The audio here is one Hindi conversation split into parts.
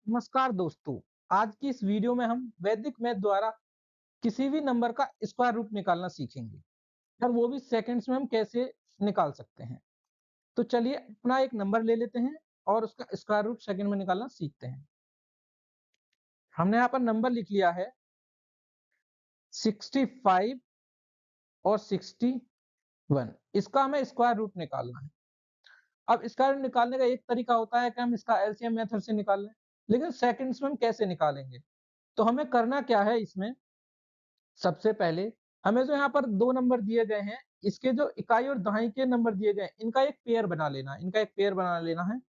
नमस्कार दोस्तों। आज की इस वीडियो में हम वैदिक मैथ द्वारा किसी भी नंबर का स्क्वायर रूट निकालना सीखेंगे और वो भी सेकंड्स में हम कैसे निकाल सकते हैं। तो चलिए अपना एक नंबर ले लेते हैं और उसका स्क्वायर रूट सेकंड में निकालना सीखते हैं। हमने यहाँ पर नंबर लिख लिया है 65 और 61। इसका हमें स्क्वायर रूट निकालना है। अब स्क्वायर रूट निकालने का एक तरीका होता है कि हम इसका एलसीएम मेथड से निकाल लें, लेकिन सेकंड्स में हम कैसे निकालेंगे? तो हमें करना क्या है इसमें, सबसे पहले हमें जो यहाँ पर 2 नंबर दिए गए हैं, इसके जो इकाई और दहाई के नंबर दिए गए हैं, इनका एक पेयर बना लेना है,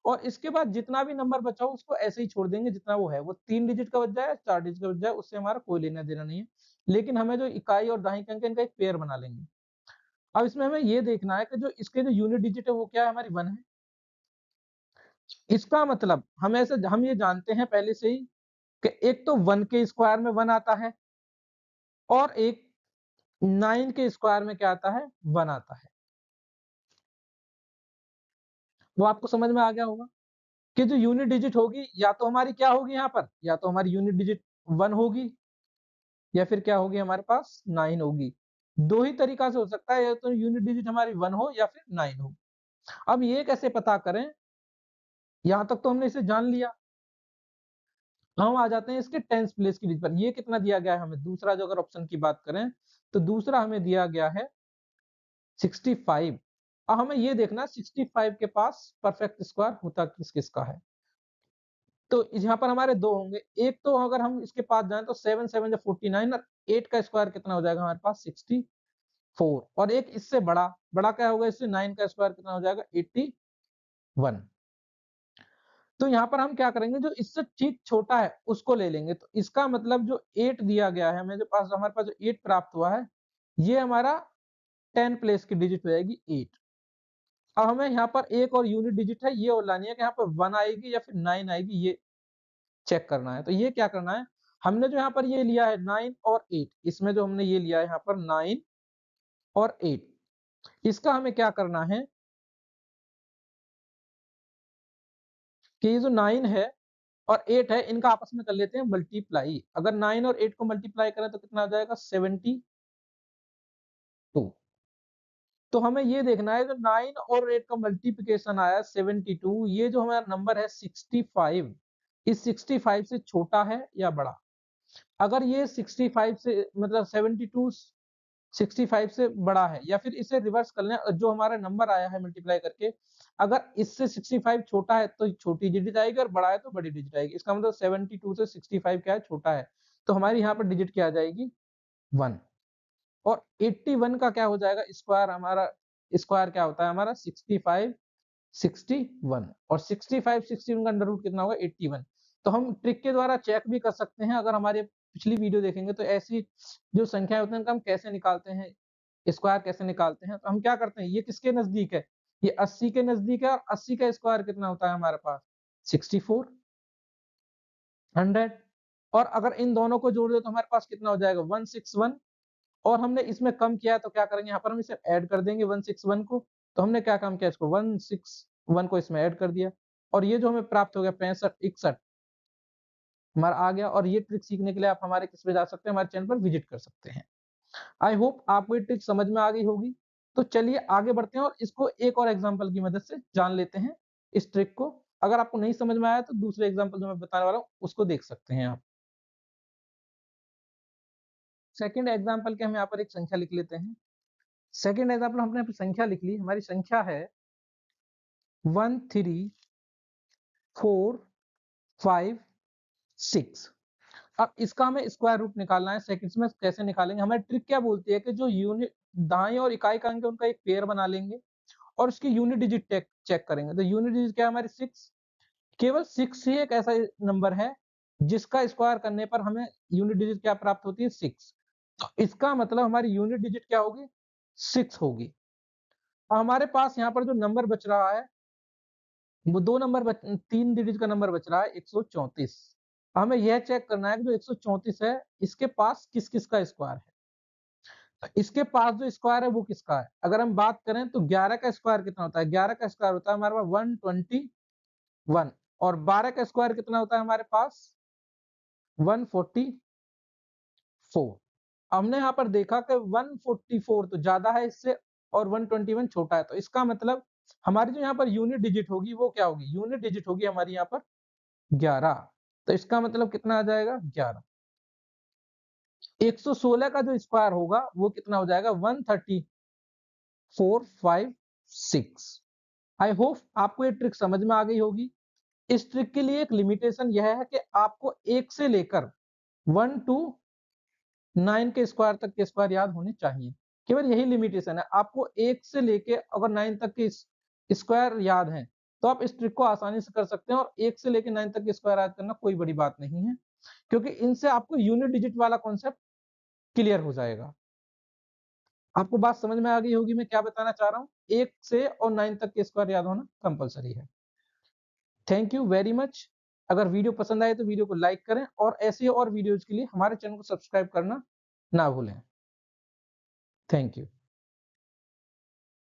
और इसके बाद जितना भी नंबर बचा हो उसको ऐसे ही छोड़ देंगे जितना वो है। वो 3 डिजिट का बच जाए, 4 डिजिट का बच जाए, उससे हमारा कोई लेना-देना नहीं है। लेकिन हमें जो इकाई और दहाई के अंक हैं, इनका एक पेयर बना लेंगे। अब इसमें हमें ये देखना है कि जो इसके जो यूनिट डिजिट है वो क्या है, हमारी 1 है। इसका मतलब हम ये जानते हैं पहले से ही कि एक तो 1 के स्क्वायर में 1 आता है और एक 9 के स्क्वायर में क्या आता है, 1 आता है। वो आपको समझ में आ गया होगा कि जो यूनिट डिजिट होगी या तो हमारी क्या होगी यहाँ पर, या तो हमारी यूनिट डिजिट 1 होगी या फिर क्या होगी हमारे पास 9 होगी। दो ही तरीका से हो सकता है, या तो यूनिट डिजिट हमारी 1 हो या फिर 9 हो। अब ये कैसे पता करें, यहाँ तक तो हमने इसे जान लिया। हम आ जाते हैं इसके टेंस प्लेस की डिजिट पर। ये कितना दिया गया है हमें, दूसरा जो अगर ऑप्शन की बात करें तो दूसरा हमें दिया गया है 65। अब हमें ये देखना 65 के पास परफेक्ट स्क्वायर होता किस किस का है। तो यहाँ पर हमारे 2 होंगे। एक तो अगर हम इसके पास जाएँ तो 7 7 जा 49 और 8 का स्क्वायर कितना हो जाएगा हमारे पास 64, और एक इससे बड़ा, बड़ा क्या होगा इससे, 9 का स्क्वायर कितना हो जाएगा 81। तो यहाँ पर हम क्या करेंगे, जो इससे ठीक छोटा है उसको ले लेंगे। तो इसका मतलब जो 8 दिया गया है हमें, जो पास हमारे पास जो 8 प्राप्त हुआ है, ये हमारा 10 प्लेस की डिजिट हो जाएगी 8। अब हमें यहाँ पर एक और यूनिट डिजिट है ये और लानी है कि यहाँ पर 1 आएगी या फिर 9 आएगी, ये चेक करना है। तो ये क्या करना है, हमने जो यहाँ पर ये लिया है 9 और 8, इसमें जो हमने ये लिया है यहाँ पर 9 और 8, इसका हमें क्या करना है कि ये जो 9 है और 8 है, इनका आपस में कर लेते हैं मल्टीप्लाई। अगर 9 और 8 को मल्टीप्लाई करें तो कितना आ जाएगा 72। तो हमें ये देखना है जो 9 और 8 का मल्टीप्लिकेशन आया 72, ये जो हमारा नंबर है 65, इस 65 से छोटा है या बड़ा। अगर ये 65 से मतलब 72 65 से बड़ा है, या फिर इसे रिवर्स कर लें, जो हमारा नंबर आया है मल्टीप्लाई करके, अगर इससे 65 छोटा है तो छोटी डिजिट आएगी और बड़ा है तो बड़ी डिजिट आएगी। इसका मतलब 72 से 65 क्या है, छोटा है। तो हमारी यहाँ पर डिजिट क्या आ जाएगी 1। और 81 का क्या हो जाएगा स्क्वायर, हमारा स्क्वायर क्या होता है हमारा 65 61, और 65 61 का अंडर रूट कितना होगा 81। तो हम ट्रिक के द्वारा चेक भी कर सकते हैं, अगर हमारे पिछली वीडियो देखेंगे तो ऐसी जो संख्या होती है उनका हम कैसे निकालते हैं, स्क्वायर कैसे निकालते हैं। तो हम क्या करते हैं, ये किसके नजदीक है, ये 80 के नजदीक है, और 80 का स्क्वायर कितना होता है हमारे पास 64, 100। और अगर इन दोनों को जोड़ दे तो हमारे पास कितना हो जाएगा 161। और हमने इसमें कम किया है तो क्या करेंगे, यहाँ पर हम इसे ऐड कर देंगे 161 को। तो हमने क्या काम किया, इसको 161 को इसमें ऐड कर दिया, और ये जो हमें प्राप्त हो गया 65 61 हमारा आ गया। और ये ट्रिक सीखने के लिए आप हमारे किस पे जा सकते हैं, हमारे चैनल पर विजिट कर सकते हैं। आई होप आपको ये ट्रिक समझ में आ गई होगी। तो चलिए आगे बढ़ते हैं और इसको एक और एग्जांपल की मदद से जान लेते हैं इस ट्रिक को। अगर आपको नहीं समझ में आया तो दूसरे एग्जांपल जो मैं बताने वाला हूँ उसको देख सकते हैं आप। सेकंड एग्जांपल के हम यहाँ पर एक संख्या लिख लेते हैं। सेकंड एग्जांपल हमने यहाँ पर संख्या लिख ली, हमारी संख्या है 13456। अब इसका हमें स्क्वायर रूट निकालना है। सेकंड्स में कैसे निकालेंगे, हमारी ट्रिक क्या बोलती है कि जो यूनिट दाएं और इकाई का अंक है उनका एक पेयर बना लेंगे और उसकी यूनिट डिजिट चेक करेंगे। तो यूनिट डिजिट क्या है हमारी 6। केवल 6 ही एक ऐसा नंबर है जिसका स्क्वायर करने पर हमें यूनिट डिजिट क्या प्राप्त होती है 6। तो इसका मतलब हमारी यूनिट डिजिट क्या होगी 6 होगी। और हमारे पास यहाँ पर जो नंबर बच रहा है वो 3 डिजिट का नंबर बच रहा है 134। हमें यह चेक करना है कि जो 134 है इसके पास किस किस का स्क्वायर है। तो इसके पास जो स्क्वायर है वो किसका है, अगर हम बात करें तो 11 का स्क्वायर कितना होता है, 11 का स्क्वायर होता है हमारे पास 121। और 12 का स्क्वायर कितना होता है हमारे पास 144। हमने यहाँ पर देखा कि 144 तो ज्यादा है इससे और 121 छोटा है, तो इसका मतलब हमारी जो यहाँ पर यूनिट डिजिट होगी वो क्या होगी, यूनिट डिजिट होगी हमारी यहाँ पर 11। तो इसका मतलब कितना आ जाएगा 11। 116 का जो स्क्वायर होगा वो कितना हो जाएगा 13456। आई होप आपको ये ट्रिक समझ में आ गई होगी। इस ट्रिक के लिए एक लिमिटेशन यह है कि आपको 1 से लेकर 1 टू 9 के स्क्वायर तक के स्क्वायर याद होने चाहिए। केवल यही लिमिटेशन है, आपको 1 से लेके अगर 9 तक के स्क्वायर याद हैं तो आप इस ट्रिक को आसानी से कर सकते हैं, और 1 से लेके 9 तक के स्क्वायर याद करना कोई बड़ी बात नहीं है, क्योंकि इनसे आपको यूनिट डिजिट वाला कॉन्सेप्ट क्लियर हो जाएगा। आपको बात समझ में आ गई होगी मैं क्या बताना चाह रहा हूँ। 1 से और 9 तक के स्क्वायर याद होना कंपलसरी है। Thank you very much. अगर वीडियो पसंद आए तो वीडियो को लाइक करें, और ऐसे और वीडियोज के लिए हमारे चैनल को सब्सक्राइब करना ना भूलें। Thank you.